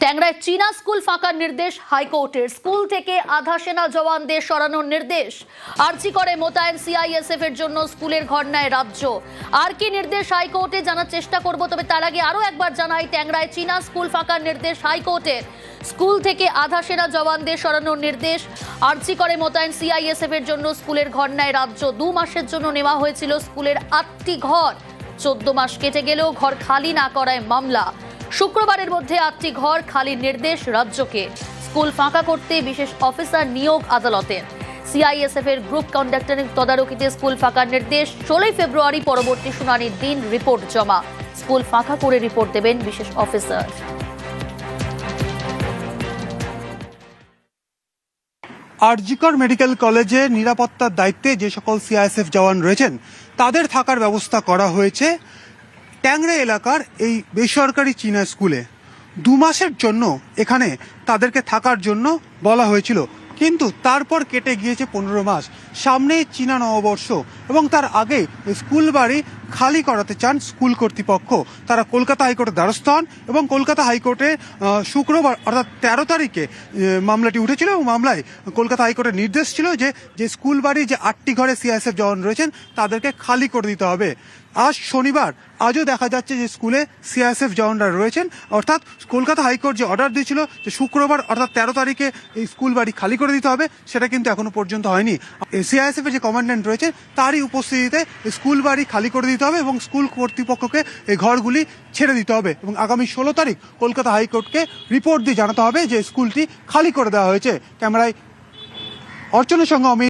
ট্যাংরায় চীনা স্কুল ফাঁকার নির্দেশ হাইকোর্টের। স্কুল থেকে আধা সেনা জওয়ানদের সরানোর নির্দেশ। আরজি করে মোতায়েন সিআইএসএফ এর জন্য স্কুলের ঘর নেয় রাজ্য। আর কি নির্দেশ হাইকোর্টে জানার চেষ্টা করব, তবে তার আগে আরো একবার জানাই, ট্যাংরায় চীনা স্কুল ফাঁকার নির্দেশ হাইকোর্টের। স্কুল থেকে আধা সেনা জওয়ানদের সরানোর নির্দেশ। আরজি করে মোতায়েন সিআইএসএফ এর জন্য স্কুলের ঘর নেয় রাজ্য। 2 মাসের জন্য নেওয়া হয়েছিল স্কুলের 8টি ঘর। 14 মাস কেটে গেলেও ঘর খালি না করায় মামলা। শুক্রবারের মধ্যে 8টি ঘর খালির নির্দেশ রাজ্যকে। স্কুল ফাঁকা করতে বিশেষ অফিসার নিয়োগ আদালতের। সিআইএসএফ এর গ্রুপ কন্ডাক্টরের তদারকিতে স্কুল ফাঁকার নির্দেশ। 16 ফেব্রুয়ারি পরবর্তী শুনানির দিন, রিপোর্ট জমা। স্কুল ফাঁকা করে রিপোর্ট দেবেন বিশেষ অফিসার। আরজিকর মেডিকেল কলেজে নিরাপত্তার দায়িত্বে যে সকল সিআইএসএফ জওয়ান রয়েছেন তাদের থাকার ব্যবস্থা করা হয়েছে ট্যাংরা এলাকার এই বেসরকারি চীনা স্কুলে। 2 মাসের জন্য এখানে তাদেরকে থাকার জন্য বলা হয়েছিল, কিন্তু তারপর কেটে গিয়েছে 15 মাস। সামনে চীনা নববর্ষ এবং তার আগে স্কুল বাড়ি খালি করাতে চান স্কুল কর্তৃপক্ষ। তারা কলকাতা হাইকোর্টের দ্বারস্থ হন এবং কলকাতা হাইকোর্টে শুক্রবার অর্থাৎ 13 তারিখে মামলাটি উঠেছিল এবং মামলায় কলকাতা হাইকোর্টের নির্দেশ ছিল যে স্কুল বাড়ি যে 8টি ঘরে সিআইএসএফ জওয়ান রয়েছেন তাদেরকে খালি করে দিতে হবে। আজ শনিবার, আজও দেখা যাচ্ছে যে স্কুলে সিআইএসএফ জওয়ানরা রয়েছেন। অর্থাৎ কলকাতা হাইকোর্ট যে অর্ডার দিয়েছিল যে শুক্রবার অর্থাৎ 13 তারিখে এই স্কুল বাড়ি খালি করে দিতে হবে, সেটা কিন্তু এখনো পর্যন্ত হয়নি। সিআইএসএফ এর যে কমান্ড্যান্ট রয়েছে তারই উপস্থিতিতে স্কুল বাড়ি খালি করে দিতে হবে এবং স্কুল কর্তৃপক্ষকে এই ঘরগুলি ছেড়ে দিতে হবে এবং আগামী 16 তারিখ কলকাতা হাইকোর্টকে রিপোর্ট দিয়ে জানাতে হবে যে স্কুলটি খালি করে দেওয়া হয়েছে। ক্যামেরায় অর্চনের সঙ্গে